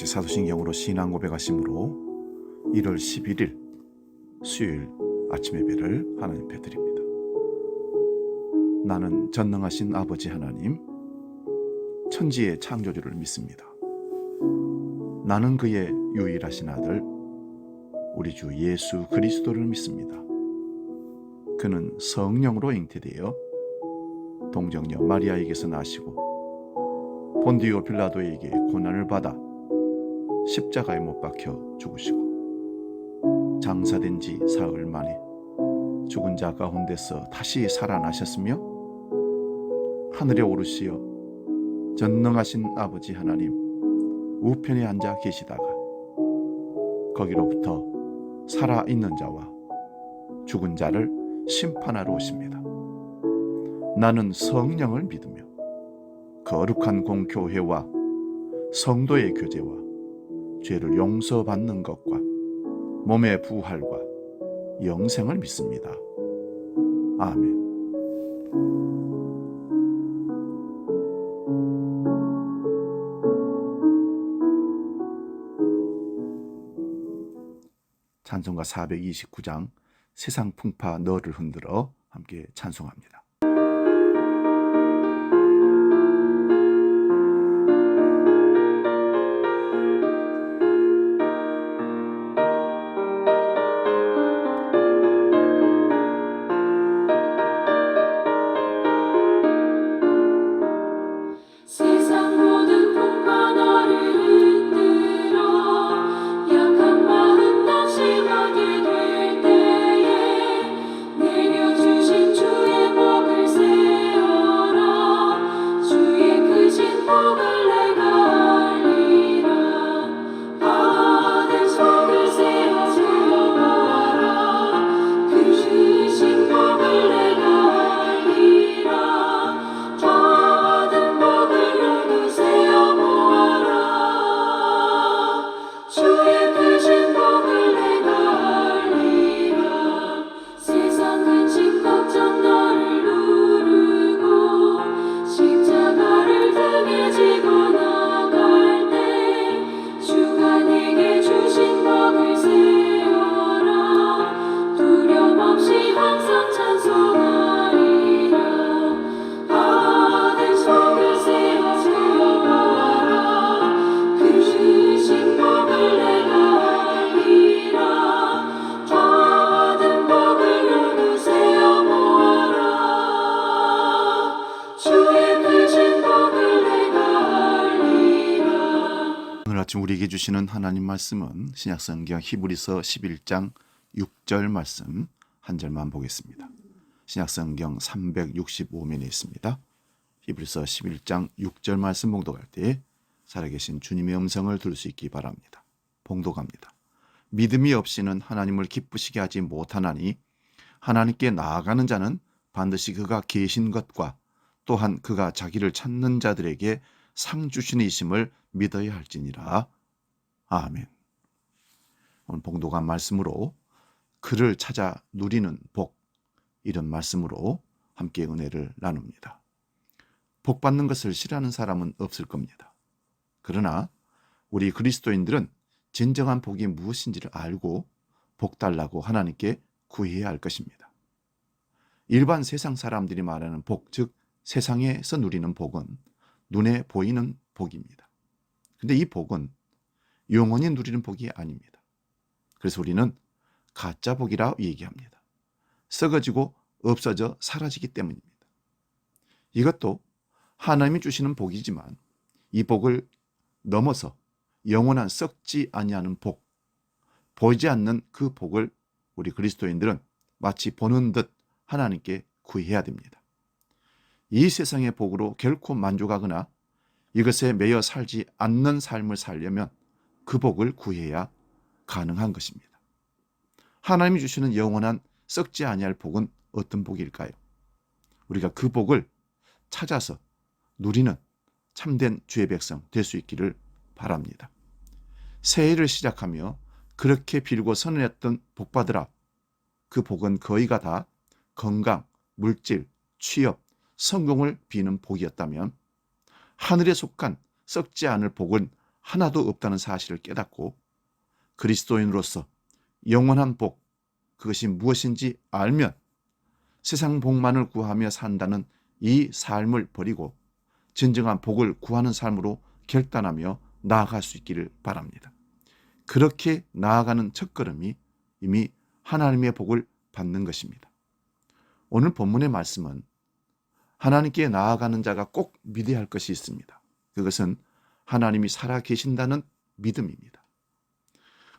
사도신경으로 신앙 고백하심으로 1월 11일 수요일 아침 예배를 하나님 앞에 드립니다. 나는 전능하신 아버지 하나님, 천지의 창조주를 믿습니다. 나는 그의 유일하신 아들 우리 주 예수 그리스도를 믿습니다. 그는 성령으로 잉태되어 동정녀 마리아에게서 나시고 본디오 빌라도에게 고난을 받아 십자가에 못 박혀 죽으시고 장사된 지 사흘 만에 죽은 자 가운데서 다시 살아나셨으며 하늘에 오르시어 전능하신 아버지 하나님 우편에 앉아 계시다가 거기로부터 살아있는 자와 죽은 자를 심판하러 오십니다. 나는 성령을 믿으며 거룩한 공교회와 성도의 교제와 죄를 용서받는 것과 몸의 부활과 영생을 믿습니다. 아멘. 찬송가 429장 세상 풍파 너를 흔들어 함께 찬송합니다. 아침 우리에게 주시는 하나님 말씀은 신약성경 히브리서 11장 6절 말씀 한 절만 보겠습니다. 신약성경 365면에 있습니다. 히브리서 11장 6절 말씀 봉독할 때 살아계신 주님의 음성을 들을 수 있기 바랍니다. 봉독합니다. 믿음이 없이는 하나님을 기쁘시게 하지 못하나니 하나님께 나아가는 자는 반드시 그가 계신 것과 또한 그가 자기를 찾는 자들에게 상 주시는 이심을 믿어야 할지니라. 아멘. 오늘 봉독한 말씀으로 그를 찾아 누리는 복, 이런 말씀으로 함께 은혜를 나눕니다. 복 받는 것을 싫어하는 사람은 없을 겁니다. 그러나 우리 그리스도인들은 진정한 복이 무엇인지를 알고 복 달라고 하나님께 구해야 할 것입니다. 일반 세상 사람들이 말하는 복, 즉 세상에서 누리는 복은 눈에 보이는 복입니다. 근데 이 복은 영원히 누리는 복이 아닙니다. 그래서 우리는 가짜 복이라 얘기합니다. 썩어지고 없어져 사라지기 때문입니다. 이것도 하나님이 주시는 복이지만 이 복을 넘어서 영원한 썩지 아니하는 복, 보이지 않는 그 복을 우리 그리스도인들은 마치 보는 듯 하나님께 구해야 됩니다. 이 세상의 복으로 결코 만족하거나 이것에 매여 살지 않는 삶을 살려면 그 복을 구해야 가능한 것입니다. 하나님이 주시는 영원한 썩지 아니할 복은 어떤 복일까요? 우리가 그 복을 찾아서 누리는 참된 주의 백성 될 수 있기를 바랍니다. 새해를 시작하며 그렇게 빌고 선언했던 복 받으라. 그 복은 거의가 다 건강, 물질, 취업, 성공을 비는 복이었다면 하늘에 속한 썩지 않을 복은 하나도 없다는 사실을 깨닫고 그리스도인으로서 영원한 복, 그것이 무엇인지 알면 세상 복만을 구하며 산다는 이 삶을 버리고 진정한 복을 구하는 삶으로 결단하며 나아갈 수 있기를 바랍니다. 그렇게 나아가는 첫걸음이 이미 하나님의 복을 받는 것입니다. 오늘 본문의 말씀은 하나님께 나아가는 자가 꼭 믿어야 할 것이 있습니다. 그것은 하나님이 살아 계신다는 믿음입니다.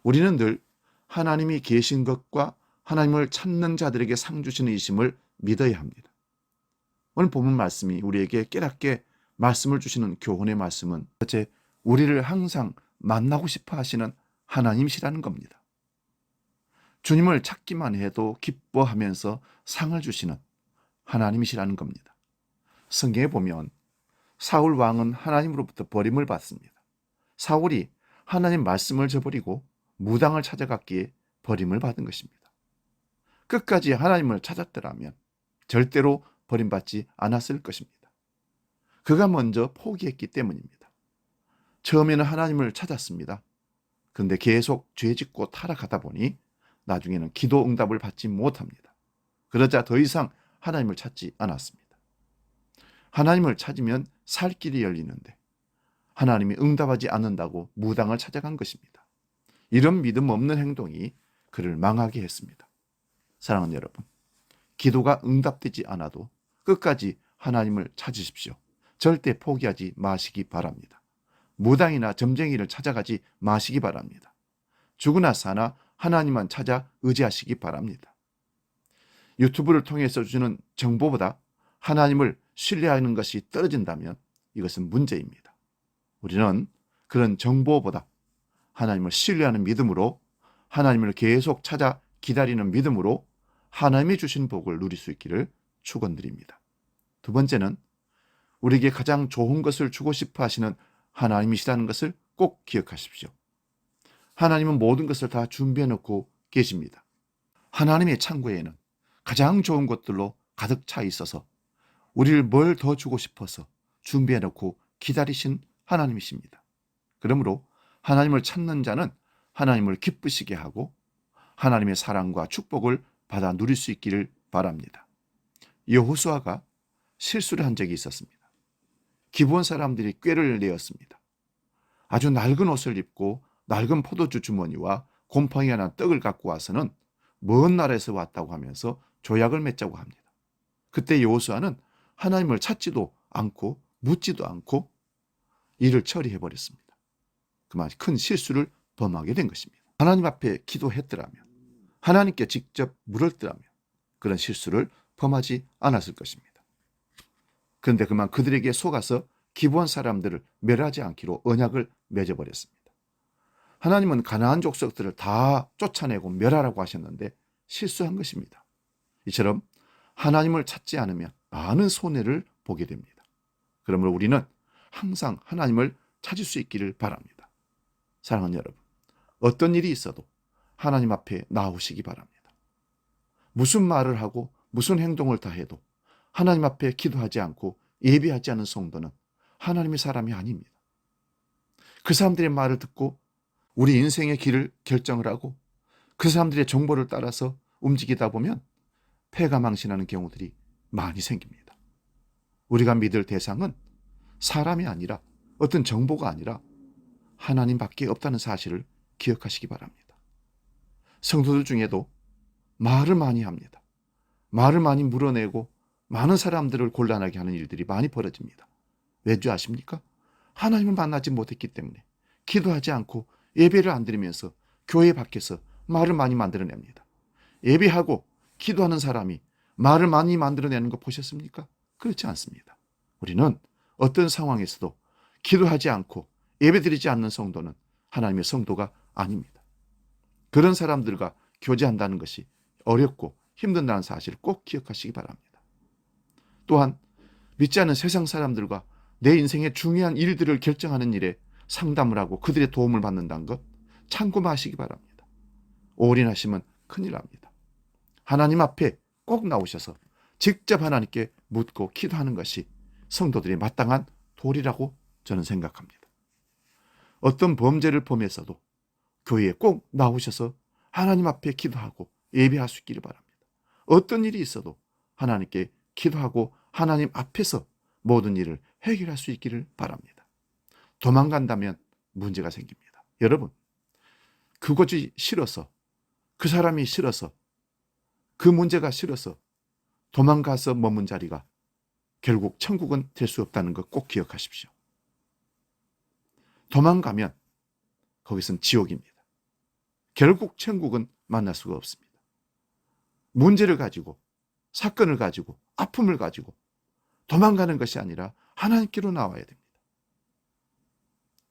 우리는 늘 하나님이 계신 것과 하나님을 찾는 자들에게 상 주시는 이심을 믿어야 합니다. 오늘 본문 말씀이 우리에게 깨닫게 말씀을 주시는 교훈의 말씀은 첫째, 우리를 항상 만나고 싶어 하시는 하나님이시라는 겁니다. 주님을 찾기만 해도 기뻐하면서 상을 주시는 하나님이시라는 겁니다. 성경에 보면 사울 왕은 하나님으로부터 버림을 받습니다. 사울이 하나님 말씀을 저버리고 무당을 찾아갔기에 버림을 받은 것입니다. 끝까지 하나님을 찾았더라면 절대로 버림받지 않았을 것입니다. 그가 먼저 포기했기 때문입니다. 처음에는 하나님을 찾았습니다. 그런데 계속 죄짓고 타락하다 보니 나중에는 기도 응답을 받지 못합니다. 그러자 더 이상 하나님을 찾지 않았습니다. 하나님을 찾으면 살 길이 열리는데 하나님이 응답하지 않는다고 무당을 찾아간 것입니다. 이런 믿음 없는 행동이 그를 망하게 했습니다. 사랑하는 여러분, 기도가 응답되지 않아도 끝까지 하나님을 찾으십시오. 절대 포기하지 마시기 바랍니다. 무당이나 점쟁이를 찾아가지 마시기 바랍니다. 죽으나 사나 하나님만 찾아 의지하시기 바랍니다. 유튜브를 통해서 주는 정보보다 하나님을 신뢰하는 것이 떨어진다면 이것은 문제입니다. 우리는 그런 정보보다 하나님을 신뢰하는 믿음으로 하나님을 계속 찾아 기다리는 믿음으로 하나님이 주신 복을 누릴 수 있기를 축원드립니다. 두 번째는 우리에게 가장 좋은 것을 주고 싶어 하시는 하나님이시라는 것을 꼭 기억하십시오. 하나님은 모든 것을 다 준비해 놓고 계십니다. 하나님의 창고에는 가장 좋은 것들로 가득 차 있어서 우리를 뭘 더 주고 싶어서 준비해 놓고 기다리신 하나님이십니다. 그러므로 하나님을 찾는 자는 하나님을 기쁘시게 하고 하나님의 사랑과 축복을 받아 누릴 수 있기를 바랍니다. 여호수아가 실수를 한 적이 있었습니다. 기브온 사람들이 꾀를 내었습니다. 아주 낡은 옷을 입고 낡은 포도주 주머니와 곰팡이 하나 떡을 갖고 와서는 먼 나라에서 왔다고 하면서 조약을 맺자고 합니다. 그때 여호수아는 하나님을 찾지도 않고 묻지도 않고 일을 처리해버렸습니다. 그만 큰 실수를 범하게 된 것입니다. 하나님 앞에 기도했더라면, 하나님께 직접 물었더라면 그런 실수를 범하지 않았을 것입니다. 그런데 그만 그들에게 속아서 기브온 사람들을 멸하지 않기로 언약을 맺어버렸습니다. 하나님은 가나안 족속들을 다 쫓아내고 멸하라고 하셨는데 실수한 것입니다. 이처럼 하나님을 찾지 않으면 많은 손해를 보게 됩니다. 그러므로 우리는 항상 하나님을 찾을 수 있기를 바랍니다. 사랑하는 여러분, 어떤 일이 있어도 하나님 앞에 나오시기 바랍니다. 무슨 말을 하고 무슨 행동을 다 해도 하나님 앞에 기도하지 않고 예배하지 않은 성도는 하나님의 사람이 아닙니다. 그 사람들의 말을 듣고 우리 인생의 길을 결정을 하고 그 사람들의 정보를 따라서 움직이다 보면 패가 망신하는 경우들이 많이 생깁니다. 우리가 믿을 대상은 사람이 아니라 어떤 정보가 아니라 하나님밖에 없다는 사실을 기억하시기 바랍니다. 성도들 중에도 말을 많이 합니다. 말을 많이 물어내고 많은 사람들을 곤란하게 하는 일들이 많이 벌어집니다. 왜 줄 아십니까? 하나님을 만나지 못했기 때문에 기도하지 않고 예배를 안 드리면서 교회 밖에서 말을 많이 만들어냅니다. 예배하고 기도하는 사람이 말을 많이 만들어내는 거 보셨습니까? 그렇지 않습니다. 우리는 어떤 상황에서도 기도하지 않고 예배드리지 않는 성도는 하나님의 성도가 아닙니다. 그런 사람들과 교제한다는 것이 어렵고 힘든다는 사실을 꼭 기억하시기 바랍니다. 또한 믿지 않는 세상 사람들과 내 인생의 중요한 일들을 결정하는 일에 상담을 하고 그들의 도움을 받는다는 것 참고 마시기 바랍니다. 올인하시면 큰일 납니다. 하나님 앞에 꼭 나오셔서 직접 하나님께 묻고 기도하는 것이 성도들이 마땅한 도리라고 저는 생각합니다. 어떤 범죄를 범했어도 교회에 꼭 나오셔서 하나님 앞에 기도하고 예배할 수 있기를 바랍니다. 어떤 일이 있어도 하나님께 기도하고 하나님 앞에서 모든 일을 해결할 수 있기를 바랍니다. 도망간다면 문제가 생깁니다. 여러분, 그것이 싫어서, 그 사람이 싫어서, 그 문제가 싫어서 도망가서 머문 자리가 결국 천국은 될 수 없다는 것 꼭 기억하십시오. 도망가면 거기선 지옥입니다. 결국 천국은 만날 수가 없습니다. 문제를 가지고, 사건을 가지고, 아픔을 가지고 도망가는 것이 아니라 하나님께로 나와야 됩니다.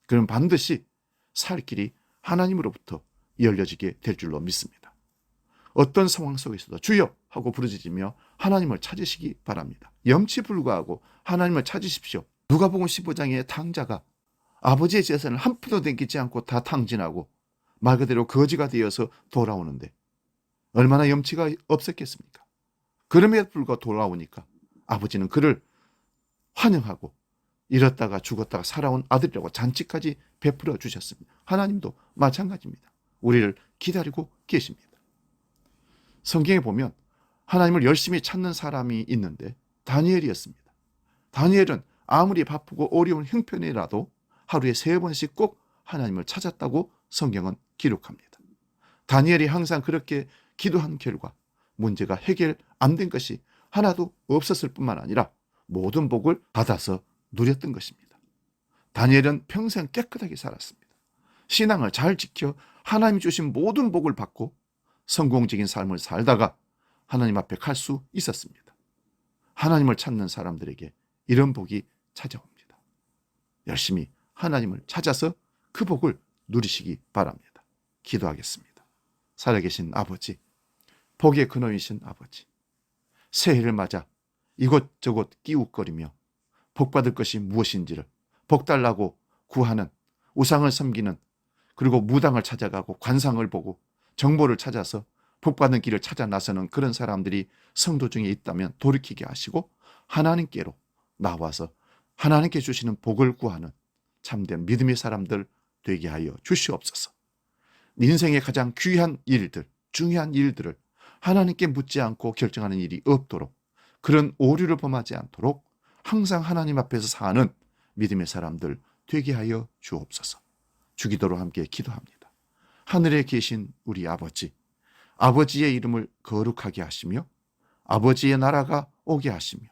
그럼 반드시 살 길이 하나님으로부터 열려지게 될 줄로 믿습니다. 어떤 상황 속에서도 주여 하고 부르짖으며 하나님을 찾으시기 바랍니다. 염치불구하고 하나님을 찾으십시오. 누가복음 15장의 탕자가 아버지의 재산을 한 푼도 남기지 않고 다 탕진하고 말 그대로 거지가 되어서 돌아오는데 얼마나 염치가 없었겠습니까? 그럼에도 불구하고 돌아오니까 아버지는 그를 환영하고 잃었다가 죽었다가 살아온 아들이라고 잔치까지 베풀어 주셨습니다. 하나님도 마찬가지입니다. 우리를 기다리고 계십니다. 성경에 보면 하나님을 열심히 찾는 사람이 있는데 다니엘이었습니다. 다니엘은 아무리 바쁘고 어려운 형편이라도 하루에 3번씩 꼭 하나님을 찾았다고 성경은 기록합니다. 다니엘이 항상 그렇게 기도한 결과 문제가 해결 안 된 것이 하나도 없었을 뿐만 아니라 모든 복을 받아서 누렸던 것입니다. 다니엘은 평생 깨끗하게 살았습니다. 신앙을 잘 지켜 하나님이 주신 모든 복을 받고 성공적인 삶을 살다가 하나님 앞에 갈 수 있었습니다. 하나님을 찾는 사람들에게 이런 복이 찾아옵니다. 열심히 하나님을 찾아서 그 복을 누리시기 바랍니다. 기도하겠습니다. 살아계신 아버지, 복의 근원이신 아버지, 새해를 맞아 이곳저곳 끼웃거리며 복받을 것이 무엇인지를 복달라고 구하는, 우상을 섬기는, 그리고 무당을 찾아가고 관상을 보고 정보를 찾아서 복받는 길을 찾아 나서는 그런 사람들이 성도 중에 있다면 돌이키게 하시고 하나님께로 나와서 하나님께 주시는 복을 구하는 참된 믿음의 사람들 되게 하여 주시옵소서. 인생의 가장 귀한 일들, 중요한 일들을 하나님께 묻지 않고 결정하는 일이 없도록, 그런 오류를 범하지 않도록 항상 하나님 앞에서 사는 믿음의 사람들 되게 하여 주옵소서. 주기도로 함께 기도합니다. 하늘에 계신 우리 아버지, 아버지의 이름을 거룩하게 하시며 아버지의 나라가 오게 하시며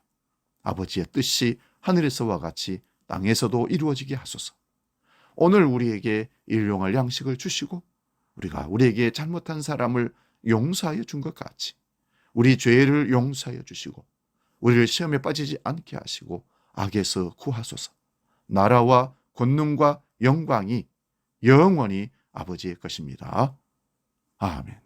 아버지의 뜻이 하늘에서와 같이 땅에서도 이루어지게 하소서. 오늘 우리에게 일용할 양식을 주시고 우리가 우리에게 잘못한 사람을 용서하여 준 것 같이 우리 죄를 용서하여 주시고 우리를 시험에 빠지지 않게 하시고 악에서 구하소서. 나라와 권능과 영광이 영원히 아버지의 것입니다. 아멘.